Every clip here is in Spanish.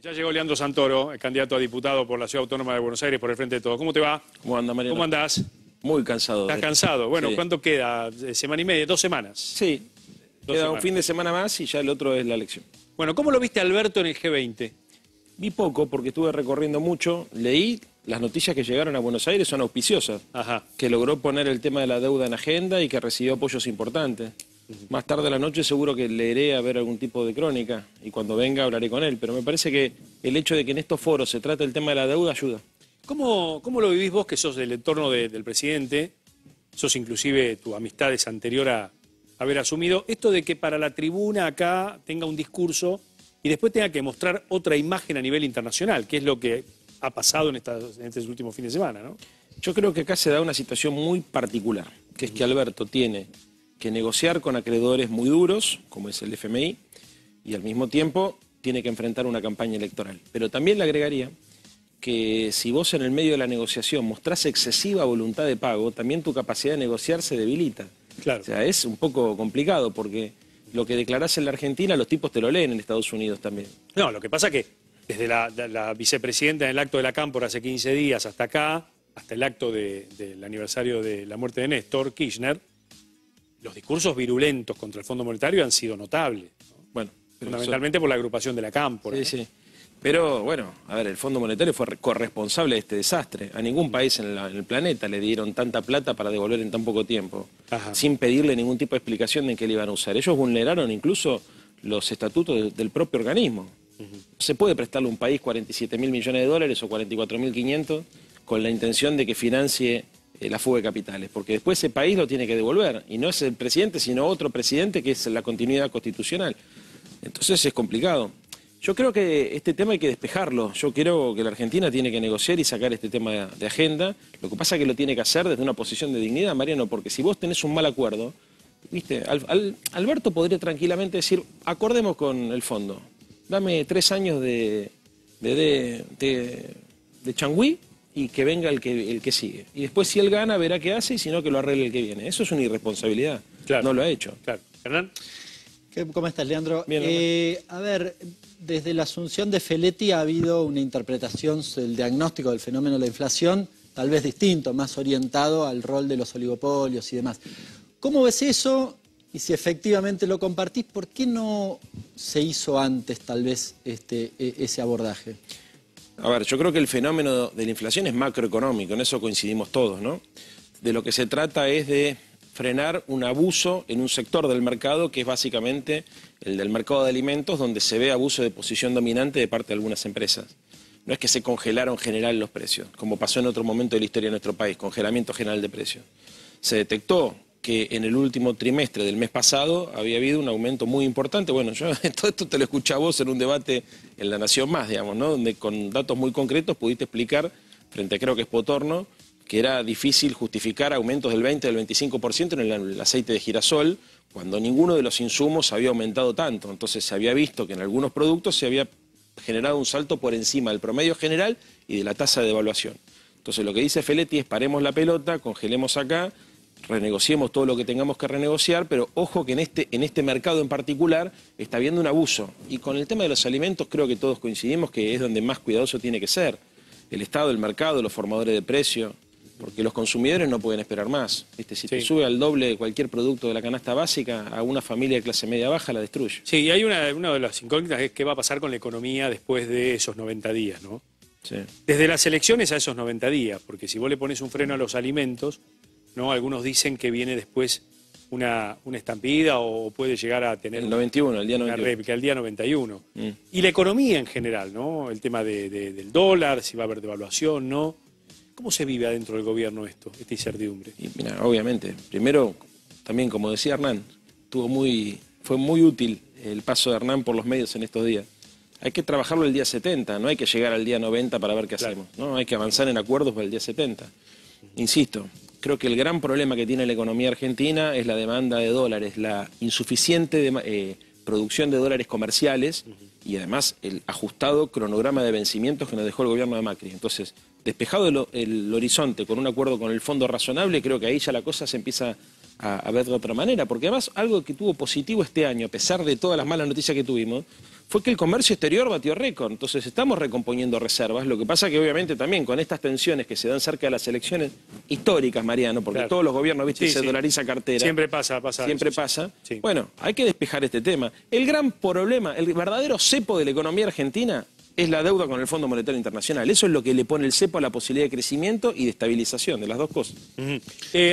Ya llegó Leandro Santoro, el candidato a diputado por la Ciudad Autónoma de Buenos Aires, por el Frente de Todos. ¿Cómo te va? ¿Cómo anda, Mariano? ¿Cómo andás? Muy cansado. ¿Estás cansado? Bueno, sí. ¿Cuánto queda? ¿Semana y media? 2 semanas. Sí, queda un fin de semana más y ya el otro es la elección. Bueno, ¿cómo lo viste a Alberto en el G20? Vi poco porque estuve recorriendo mucho, leí las noticias que llegaron a Buenos Aires, son auspiciosas. Ajá. Que logró poner el tema de la deuda en agenda y que recibió apoyos importantes. Más tarde a la noche seguro que leeré a ver algún tipo de crónica y cuando venga hablaré con él, pero me parece que el hecho de que en estos foros se trate el tema de la deuda ayuda. ¿Cómo lo vivís vos, que sos del entorno del presidente? Sos inclusive, tu amistad es anterior a haber asumido. Esto de que para la tribuna acá tenga un discurso y después tenga que mostrar otra imagen a nivel internacional, que es lo que ha pasado en estos últimos fines de semana, ¿no? Yo creo que acá se da una situación muy particular, que es que Alberto tiene que negociar con acreedores muy duros, como es el FMI, y al mismo tiempo tiene que enfrentar una campaña electoral. Pero también le agregaría que si vos en el medio de la negociación mostrás excesiva voluntad de pago, también tu capacidad de negociar se debilita. Claro. O sea, es un poco complicado porque lo que declarás en la Argentina, los tipos te lo leen en Estados Unidos también. No, lo que pasa es que desde la vicepresidenta en el acto de la Cámpora hace 15 días hasta acá, hasta el acto del aniversario de la muerte de Néstor Kirchner, los discursos virulentos contra el Fondo Monetario han sido notables, ¿no? Bueno, fundamentalmente por la agrupación de la Cámpora. Sí, sí. Pero bueno, a ver, el Fondo Monetario fue corresponsable de este desastre. A ningún país en el planeta le dieron tanta plata para devolver en tan poco tiempo, sin pedirle ningún tipo de explicación de en qué le iban a usar. Ellos vulneraron incluso los estatutos del propio organismo. Se puede prestarle a un país 47.000 millones de dólares o 44.500 con la intención de que financie la fuga de capitales, porque después ese país lo tiene que devolver, y no es el presidente, sino otro presidente que es la continuidad constitucional. Entonces es complicado. Yo creo que este tema hay que despejarlo. Yo creo que la Argentina tiene que negociar y sacar este tema de agenda. Lo que pasa es que lo tiene que hacer desde una posición de dignidad, Mariano, porque si vos tenés un mal acuerdo, ¿viste? Alberto podría tranquilamente decir, acordemos con el fondo, dame 3 años de changüí y que venga el que sigue. Y después si él gana verá qué hace y si no que lo arregle el que viene. Eso es una irresponsabilidad. Claro. No lo ha hecho. Claro. ¿Hernán? ¿Cómo estás, Leandro? Bien, a ver, desde la asunción de Feletti ha habido una interpretación del diagnóstico del fenómeno de la inflación, tal vez distinto, más orientado al rol de los oligopolios y demás. ¿Cómo ves eso? Y si efectivamente lo compartís, ¿por qué no se hizo antes, tal vez, ese abordaje? A ver, yo creo que el fenómeno de la inflación es macroeconómico, en eso coincidimos todos, ¿no? De lo que se trata es de frenar un abuso en un sector del mercado que es básicamente el del mercado de alimentos, donde se ve abuso de posición dominante de parte de algunas empresas. No es que se congelaron general los precios, como pasó en otro momento de la historia de nuestro país, congelamiento general de precios. Se detectó que en el último trimestre del mes pasado había habido un aumento muy importante. Bueno, yo todo esto te lo escuché a vos en un debate en La Nación Más, digamos, ¿no? Donde con datos muy concretos pudiste explicar, frente a creo que es Potorno, que era difícil justificar aumentos del 20, del 25% en el aceite de girasol, cuando ninguno de los insumos había aumentado tanto. Entonces se había visto que en algunos productos se había generado un salto por encima del promedio general y de la tasa de devaluación. Entonces lo que dice Feletti es paremos la pelota, congelemos acá, renegociemos todo lo que tengamos que renegociar, pero ojo que en este mercado en particular está habiendo un abuso. Y con el tema de los alimentos creo que todos coincidimos que es donde más cuidadoso tiene que ser. El Estado, el mercado, los formadores de precio, porque los consumidores no pueden esperar más. ¿Viste? Si te sube al doble de cualquier producto de la canasta básica, a una familia de clase media baja la destruye. Sí, y hay una de las incógnitas es qué va a pasar con la economía después de esos 90 días, ¿no? Sí. Desde las elecciones a esos 90 días, porque si vos le pones un freno a los alimentos, ¿no? Algunos dicen que viene después una estampida o puede llegar a tener el 91, el día 91. Una réplica, el día 91. Y la economía en general, ¿no? El tema del dólar, si va a haber devaluación, ¿no? ¿Cómo se vive adentro del gobierno esta incertidumbre? Y mira, obviamente, primero, también como decía Hernán, fue muy útil el paso de Hernán por los medios en estos días. Hay que trabajarlo el día 70, no hay que llegar al día 90 para ver qué hacemos, ¿no? Hay que avanzar en acuerdos para el día 70. Insisto, creo que el gran problema que tiene la economía argentina es la demanda de dólares, la insuficiente producción de dólares comerciales y además el ajustado cronograma de vencimientos que nos dejó el gobierno de Macri. Entonces, despejado el horizonte con un acuerdo con el fondo razonable, creo que ahí ya la cosa se empieza a ver de otra manera, porque además algo que tuvo positivo este año, a pesar de todas las malas noticias que tuvimos, fue que el comercio exterior batió récord. Entonces estamos recomponiendo reservas. Lo que pasa que obviamente también con estas tensiones que se dan cerca de las elecciones históricas, Mariano, porque claro, todos los gobiernos, viste, se dolariza cartera. Siempre pasa Siempre eso, pasa. Sí. Bueno, hay que despejar este tema. El gran problema, el verdadero cepo de la economía argentina es la deuda con el Fondo Monetario Internacional. Eso es lo que le pone el cepo a la posibilidad de crecimiento y de estabilización, de las dos cosas.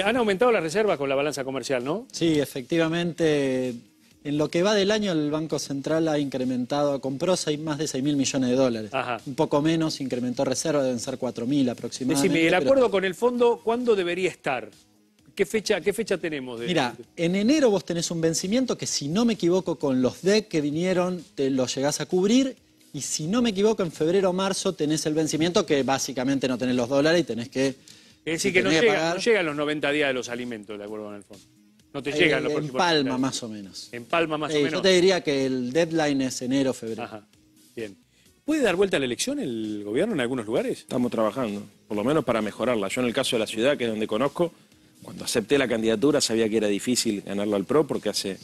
Han aumentado las reservas con la balanza comercial, ¿no? Sí, efectivamente. En lo que va del año, el Banco Central ha incrementado, compró más de 6.000 millones de dólares. Ajá. Un poco menos, incrementó reservas, deben ser 4.000 aproximadamente. Decime, ¿el acuerdo con el fondo cuándo debería estar? ¿Qué fecha tenemos? Mira, en enero vos tenés un vencimiento que, si no me equivoco, con los DEC que vinieron, te lo llegás a cubrir. Y si no me equivoco, en febrero o marzo tenés el vencimiento que básicamente no tenés los dólares y tenés que... Es decir, que no llegan los 90 días de los alimentos, de acuerdo con el fondo. No te llegan los próximos. Empalma más o menos. Empalma más o menos. Yo te diría que el deadline es enero, febrero. Ajá, bien. ¿Puede dar vuelta a la elección el gobierno en algunos lugares? Estamos trabajando, por lo menos para mejorarla. Yo en el caso de la ciudad, que es donde conozco, cuando acepté la candidatura sabía que era difícil ganarlo al PRO porque hace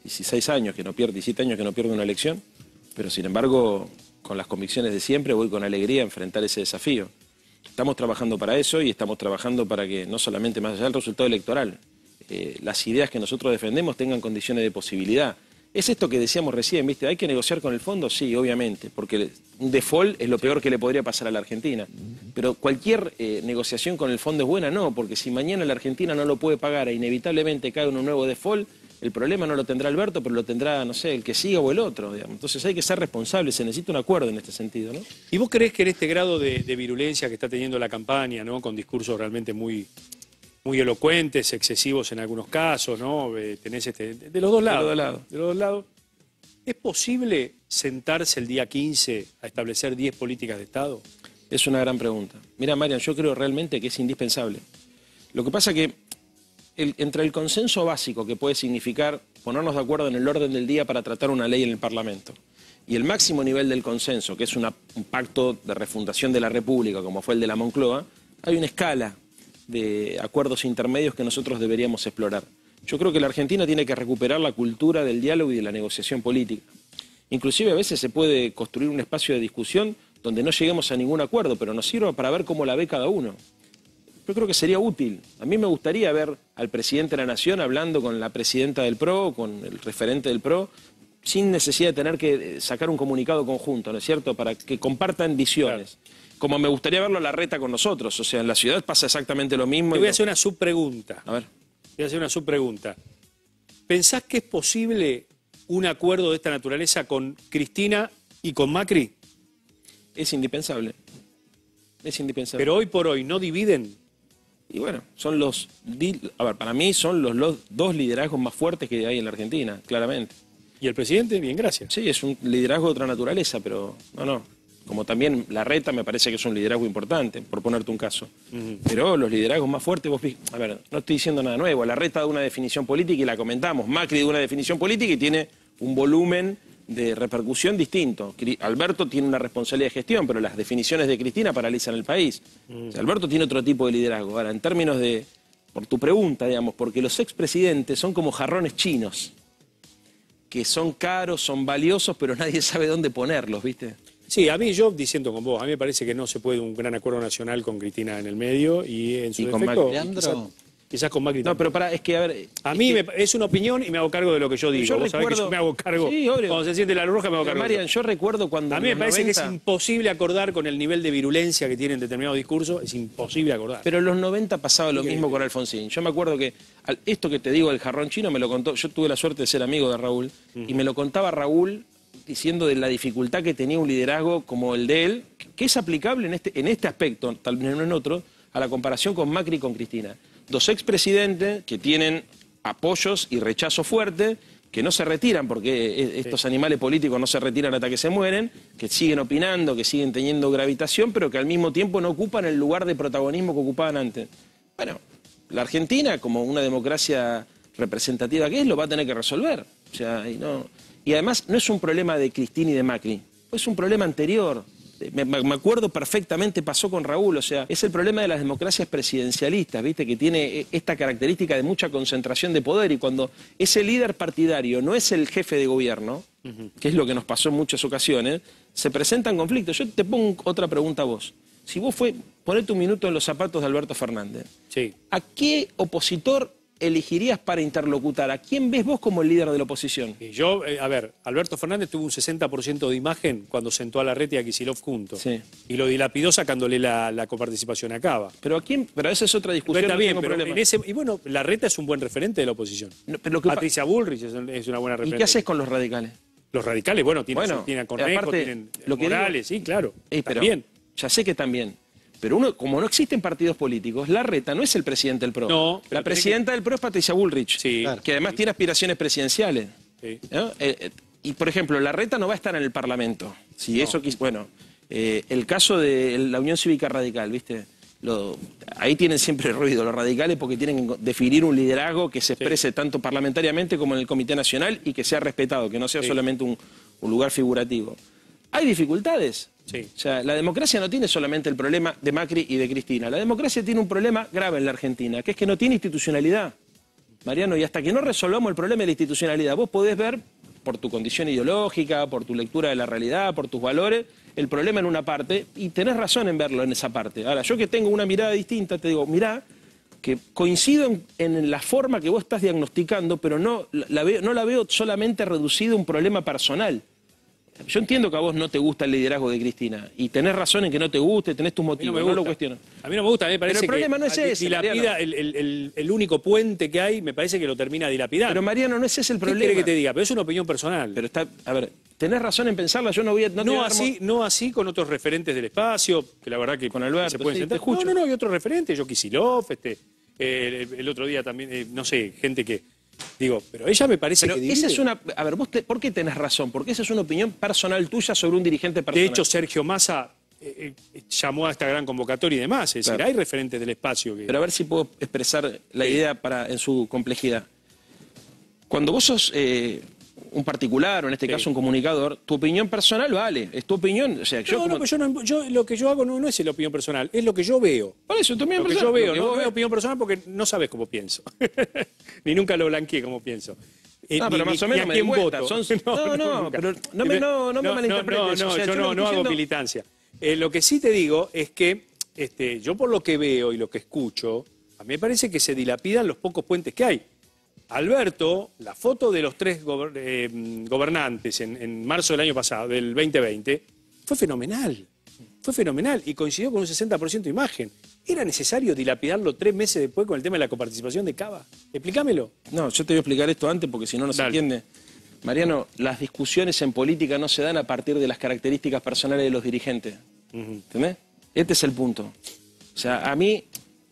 16 años que no pierde, 17 años que no pierde una elección, pero sin embargo, con las convicciones de siempre, voy con alegría a enfrentar ese desafío. Estamos trabajando para eso y estamos trabajando para que no solamente más allá del resultado electoral, las ideas que nosotros defendemos tengan condiciones de posibilidad. Es esto que decíamos recién, ¿viste? ¿Hay que negociar con el fondo? Sí, obviamente, porque un default es lo peor que le podría pasar a la Argentina. Pero cualquier negociación con el fondo es buena, no, porque si mañana la Argentina no lo puede pagar e inevitablemente cae un nuevo default, el problema no lo tendrá Alberto, pero lo tendrá, no sé, el que siga o el otro, digamos. Entonces hay que ser responsables, se necesita un acuerdo en este sentido, ¿no? ¿Y vos creés que en este grado de virulencia que está teniendo la campaña, ¿no? Con discursos realmente muy elocuentes, excesivos en algunos casos, ¿no? Tenés de los dos lados. De los dos lados. ¿Es posible sentarse el día 15 a establecer 10 políticas de Estado? Es una gran pregunta. Mira, Marian, yo creo realmente que es indispensable. Lo que pasa que entre el consenso básico que puede significar ponernos de acuerdo en el orden del día para tratar una ley en el Parlamento y el máximo nivel del consenso, que es un pacto de refundación de la República, como fue el de la Moncloa, hay una escala de acuerdos intermedios que nosotros deberíamos explorar. Yo creo que la Argentina tiene que recuperar la cultura del diálogo y de la negociación política. Inclusive a veces se puede construir un espacio de discusión donde no lleguemos a ningún acuerdo, pero nos sirva para ver cómo la ve cada uno. Yo creo que sería útil. A mí me gustaría ver al presidente de la Nación hablando con la presidenta del PRO, con el referente del PRO, sin necesidad de tener que sacar un comunicado conjunto, ¿no es cierto?, para que compartan visiones. Claro. Como me gustaría verlo a Larreta con nosotros. O sea, en la ciudad pasa exactamente lo mismo. Te voy a hacer una subpregunta. A ver. Voy a hacer una subpregunta. ¿Pensás que es posible un acuerdo de esta naturaleza con Cristina y con Macri? Es indispensable. Es indispensable. Pero hoy por hoy no dividen. Y bueno, son a ver, para mí son los dos liderazgos más fuertes que hay en la Argentina, claramente. ¿Y el presidente? Bien, gracias. Sí, es un liderazgo de otra naturaleza, pero no. Como también Larreta me parece que es un liderazgo importante, por ponerte un caso. Pero los liderazgos más fuertes, a ver, no estoy diciendo nada nuevo. Larreta da una definición política y la comentamos. Macri da una definición política y tiene un volumen de repercusión distinto. Alberto tiene una responsabilidad de gestión, pero las definiciones de Cristina paralizan el país. O sea, Alberto tiene otro tipo de liderazgo. Ahora, en términos de, por tu pregunta, digamos, porque los expresidentes son como jarrones chinos, que son caros, son valiosos, pero nadie sabe dónde ponerlos, ¿viste? Sí, a mí, yo diciendo con vos, a mí me parece que no se puede un gran acuerdo nacional con Cristina en el medio y en su defecto, quizás con Macri. No, pero es que, a ver... A mí es una opinión y me hago cargo de lo que yo digo. Yo vos sabés que yo me hago cargo. Sí, obvio. Cuando se siente la roja me hago cargo. Marian, yo recuerdo cuando... A mí me parece que es imposible acordar con el nivel de virulencia que tienen determinados discursos, es imposible acordar. Pero en los 90 pasaba lo mismo con Alfonsín. Yo me acuerdo que esto que te digo del jarrón chino me lo contó, yo tuve la suerte de ser amigo de Raúl, y me lo contaba Raúl diciendo de la dificultad que tenía un liderazgo como el de él, que es aplicable en este aspecto, tal vez no en otro, a la comparación con Macri y con Cristina. Dos expresidentes que tienen apoyos y rechazo fuerte, que no se retiran porque estos animales políticos no se retiran hasta que se mueren, que siguen opinando, que siguen teniendo gravitación, pero que al mismo tiempo no ocupan el lugar de protagonismo que ocupaban antes. Bueno, la Argentina, como una democracia representativa que es, lo va a tener que resolver. O sea, y además no es un problema de Cristina y de Macri, es un problema anterior. Me acuerdo perfectamente, pasó con Raúl, o sea, es el problema de las democracias presidencialistas, ¿viste? Que tiene esta característica de mucha concentración de poder, y cuando ese líder partidario no es el jefe de gobierno, que es lo que nos pasó en muchas ocasiones, se presentan conflictos. Yo te pongo otra pregunta a vos. Si vos ponete un minuto en los zapatos de Alberto Fernández, Sí. ¿a qué opositor elegirías para interlocutar? ¿A quién ves vos como el líder de la oposición? Y yo, a ver, Alberto Fernández tuvo un 60% de imagen cuando sentó a Larreta y a Kicillof juntos. Sí. Y lo dilapidó sacándole la coparticipación a Cava. Pero ¿a quién? Pero esa es otra discusión. Está no bien, tengo pero problema. y bueno, Larreta es un buen referente de la oposición. No, pero lo que Patricia Bullrich es una buena ¿Y referente. qué haces con los radicales? Los radicales, bueno, tienen a Cornejo, aparte, tienen lo que Morales, sí, claro. pero También. ya sé que también. Pero como no existen partidos políticos, Larreta no es el presidente del PRO. No, pero la presidenta del PRO es Patricia Bullrich, Sí. que además tiene aspiraciones presidenciales. Sí. ¿No? Y, por ejemplo, Larreta no va a estar en el Parlamento. Si eso bueno, el caso de la Unión Cívica Radical, ¿viste? Ahí tienen siempre ruido los radicales porque tienen que definir un liderazgo que se exprese tanto parlamentariamente como en el Comité Nacional y que sea respetado, que no sea solamente un lugar figurativo. Hay dificultades. Sí. O sea, la democracia no tiene solamente el problema de Macri y de Cristina. La democracia tiene un problema grave en la Argentina, que es que no tiene institucionalidad. Mariano, y hasta que no resolvamos el problema de la institucionalidad, vos podés ver, por tu condición ideológica, por tu lectura de la realidad, por tus valores, el problema en una parte, y tenés razón en verlo en esa parte. Ahora, yo que tengo una mirada distinta, te digo, mirá, que coincido en la forma que vos estás diagnosticando, pero no la veo solamente reducido a un problema personal. Yo entiendo que a vos no te gusta el liderazgo de Cristina, y tenés razón en que no te guste, tenés tus motivos, no lo cuestiono. A mí no me gusta, a mí me parece Pero el problema no es ese, dilapida el único puente que hay, me parece que lo termina dilapidando. Pero Mariano, no ese es el ¿Qué problema. quiere que te diga? Pero es una opinión personal. Pero a ver, tenés razón en pensarla, yo no voy a... No así con otros referentes del espacio, que la verdad que Con Alberto, se pueden sí, sentar. te escucho. No, hay otros referentes, yo Kicillof, el otro día también, no sé, gente que... Digo, pero ella me parece Pero que divide. esa es una... A ver, ¿por qué tenés razón? Porque esa es una opinión personal tuya sobre un dirigente personal. De hecho, Sergio Massa llamó a esta gran convocatoria y demás. Es decir, hay referentes del espacio que... Pero a ver si puedo expresar la idea en su complejidad. Cuando vos sos un particular, o en este caso un comunicador, tu opinión personal vale, es tu opinión. O sea, lo que yo hago no es la opinión personal, es lo que yo veo. Por eso, tu opinión Lo que personal. yo veo, no veo opinión personal porque no sabes cómo pienso. Ni nunca lo blanqueé como pienso. Pero más o menos me di cuenta. Pero no me malinterpretes. Yo no hago militancia. Lo que sí te digo es que yo por lo que veo y lo que escucho, a mí me parece que se dilapidan los pocos puentes que hay. Alberto, la foto de los tres gobernantes en marzo del año pasado, del 2020, fue fenomenal. Fue fenomenal y coincidió con un 60% de imagen. ¿Era necesario dilapidarlo 3 meses después con el tema de la coparticipación de Cava? Explícamelo. No, yo te voy a explicar esto antes porque si no, no se entiende. Mariano, las discusiones en política no se dan a partir de las características personales de los dirigentes. ¿Entendés? Este es el punto. O sea, a mí,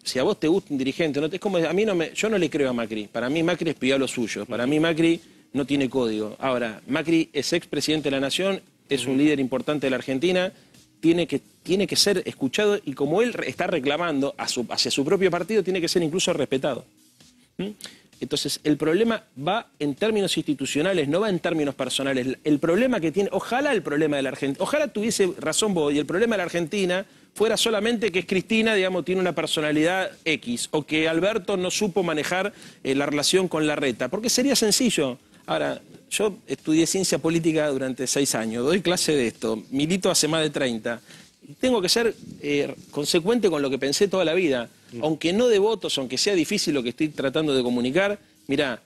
si a vos te gusta un dirigente, es como a mí yo no le creo a Macri. Para mí Macri espió lo suyo. Para mí Macri no tiene código. Ahora, Macri es expresidente de la Nación, es un líder importante de la Argentina, tiene que ser escuchado y como él está reclamando hacia su propio partido, tiene que ser incluso respetado. Entonces, el problema va en términos institucionales, no va en términos personales. El problema que tiene, ojalá el problema de la Argentina, ojalá tuviese razón vos y el problema de la Argentina fuera solamente que Cristina, digamos, tiene una personalidad X o que Alberto no supo manejar la relación con Larreta, porque sería sencillo. Ahora, yo estudié ciencia política durante 6 años, doy clase de esto, milito hace más de 30. Tengo que ser consecuente con lo que pensé toda la vida. Aunque no de votos, aunque sea difícil lo que estoy tratando de comunicar, mirá,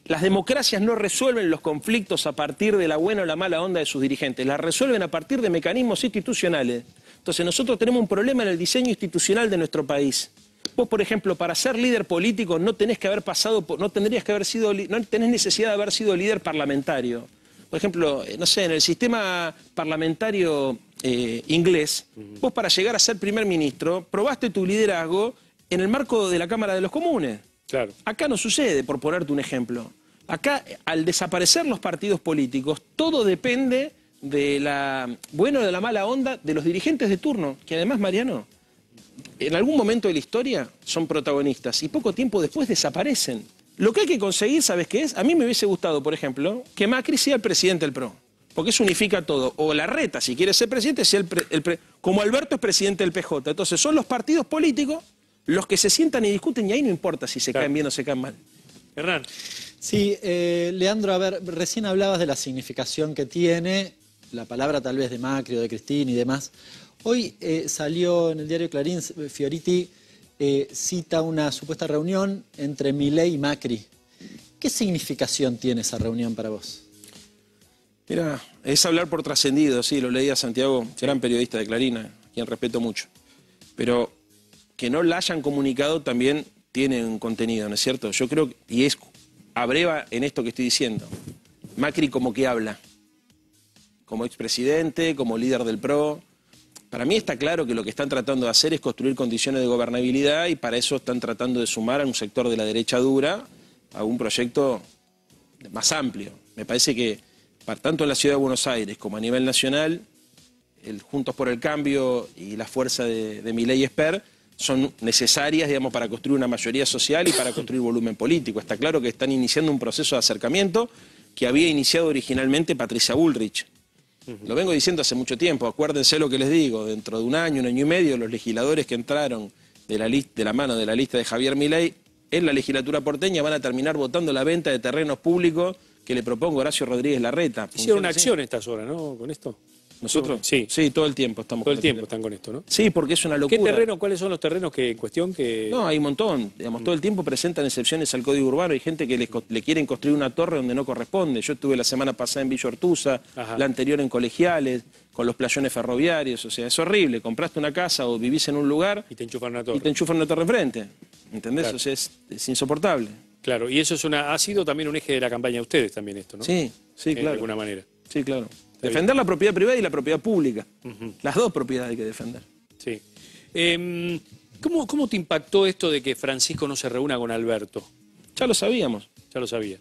las democracias no resuelven los conflictos a partir de la buena o la mala onda de sus dirigentes, las resuelven a partir de mecanismos institucionales. Entonces nosotros tenemos un problema en el diseño institucional de nuestro país. Vos, por ejemplo, para ser líder político no tenés que haber pasado, no tenés necesidad de haber sido líder parlamentario. Por ejemplo, no sé, en el sistema parlamentario inglés, vos para llegar a ser primer ministro probaste tu liderazgo en el marco de la Cámara de los Comunes. Claro. Acá no sucede, por ponerte un ejemplo. Acá, al desaparecer los partidos políticos, todo depende de la buena o de la mala onda de los dirigentes de turno, que además, Mariano, en algún momento de la historia son protagonistas y poco tiempo después desaparecen. Lo que hay que conseguir, ¿sabes qué es? A mí me hubiese gustado, por ejemplo, que Macri sea el presidente del PRO, porque eso unifica todo. O Larreta, si quiere ser presidente, sea como Alberto es presidente del PJ. Entonces son los partidos políticos los que se sientan y discuten y ahí no importa si se caen bien o se caen mal. Hernán. Sí, Leandro, a ver, recién hablabas de la significación que tiene, la palabra tal vez de Macri o de Cristina y demás. Hoy salió en el diario Clarín, Fioriti cita una supuesta reunión entre Milei y Macri. ¿Qué significación tiene esa reunión para vos? Mira, es hablar por trascendido, sí, lo leía Santiago, gran periodista de Clarín, a quien respeto mucho. Pero que no la hayan comunicado también tiene un contenido, ¿no es cierto? Yo creo, y es abreva en esto que estoy diciendo, Macri como que habla, como expresidente, como líder del PRO. Para mí está claro que lo que están tratando de hacer es construir condiciones de gobernabilidad y para eso están tratando de sumar a un sector de la derecha dura a un proyecto más amplio. Me parece que tanto en la Ciudad de Buenos Aires como a nivel nacional, el Juntos por el Cambio y la fuerza de Milei y Esper son necesarias, digamos, para construir una mayoría social y para construir volumen político. Está claro que están iniciando un proceso de acercamiento que había iniciado originalmente Patricia Bullrich. Lo vengo diciendo hace mucho tiempo, acuérdense lo que les digo, dentro de un año y medio, los legisladores que entraron de la mano de la lista de Javier Milei en la legislatura porteña van a terminar votando la venta de terrenos públicos que le propongo Horacio Rodríguez Larreta. Hicieron una acción estas horas, ¿no? Con esto. ¿Nosotros? Sí. Sí, todo el tiempo estamos Todo el con tiempo están con esto, ¿no? Sí, porque es una locura. ¿Qué terreno, cuáles son los terrenos que en cuestión que...? No, hay un montón. Digamos, todo el tiempo presentan excepciones al Código Urbano. Hay gente que le quieren construir una torre donde no corresponde. Yo estuve la semana pasada en Villa Ortuza, la anterior en Colegiales, con los playones ferroviarios. O sea, es horrible. Compraste una casa o vivís en un lugar... Y te enchufan una torre. Y te enchufan una torre enfrente. ¿Entendés? Claro. O sea, es insoportable. Claro, y eso ha sido también un eje de la campaña de ustedes también esto, ¿no? Sí, sí, claro. De alguna manera. Sí, claro. Defender la propiedad privada y la propiedad pública. Las dos propiedades hay que defender. Sí. ¿Cómo te impactó esto de que Francisco no se reúna con Alberto? Ya lo sabíamos. Ya lo sabía.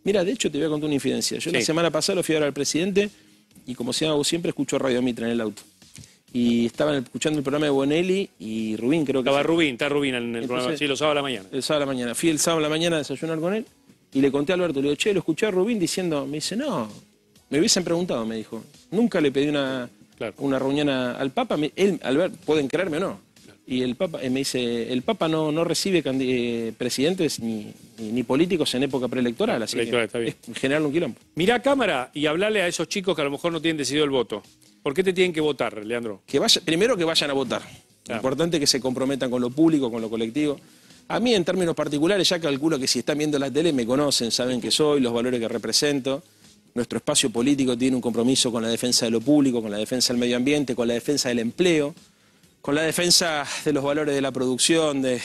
Mira, de hecho te voy a contar una infidencia. Yo la semana pasada lo fui a ver al presidente y como se llama siempre, escucho Radio Mitra en el auto. Y estaban escuchando el programa de Bonelli y Rubín, creo que... Está Rubín en el programa, sí, los sábados a la mañana. El sábado a la mañana. Fui el sábado a la mañana a desayunar con él y le conté a Alberto, le digo, che, lo escuché a Rubín diciendo, me dice, no, me hubiesen preguntado, me dijo. Nunca le pedí una reunión al Papa. Alberto, pueden creerme o no. Y el Papa me dice, el Papa no recibe presidentes ni políticos en época preelectoral, así que está bien. es generar un quilombo. Mirá a cámara y hablarle a esos chicos que a lo mejor no tienen decidido el voto. ¿Por qué te tienen que votar, Leandro? Primero que vayan a votar. Importante que se comprometan con lo público, con lo colectivo. A mí, en términos particulares, ya calculo que si están viendo la tele me conocen, saben que soy, los valores que represento. Nuestro espacio político tiene un compromiso con la defensa de lo público, con la defensa del medio ambiente, con la defensa del empleo, con la defensa de los valores de la producción, de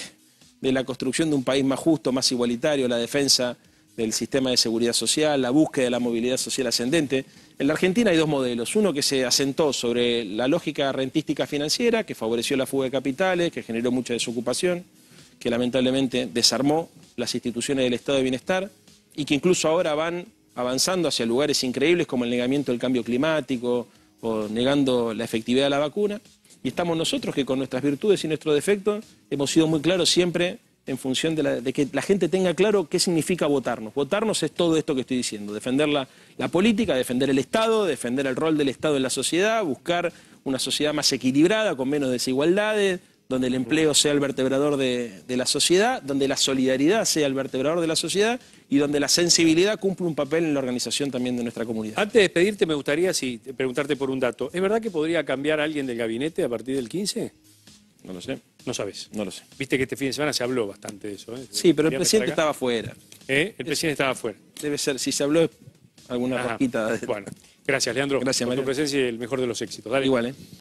la construcción de un país más justo, más igualitario, la defensa del sistema de seguridad social, la búsqueda de la movilidad social ascendente. En la Argentina hay dos modelos. Uno que se asentó sobre la lógica rentística financiera, que favoreció la fuga de capitales, que generó mucha desocupación, que lamentablemente desarmó las instituciones del Estado de Bienestar y que incluso ahora van avanzando hacia lugares increíbles como el negamiento del cambio climático o negando la efectividad de la vacuna. Y estamos nosotros que con nuestras virtudes y nuestros defectos hemos sido muy claros siempre en función de que la gente tenga claro qué significa votarnos. Votarnos es todo esto que estoy diciendo, defender la política, defender el Estado, defender el rol del Estado en la sociedad, buscar una sociedad más equilibrada, con menos desigualdades, donde el empleo sea el vertebrador de la sociedad, donde la solidaridad sea el vertebrador de la sociedad y donde la sensibilidad cumple un papel en la organización también de nuestra comunidad. Antes de despedirte me gustaría preguntarte por un dato. ¿Es verdad que podría cambiar alguien del gabinete a partir del 15? No lo sé. No sabes. No lo sé. Viste que este fin de semana se habló bastante de eso. Sí, pero el presidente estaba afuera. El presidente estaba afuera. Debe ser, si se habló, alguna rosquita. Bueno, gracias, Leandro. Gracias, por Mario. tu presencia y el mejor de los éxitos. Dale. Igual,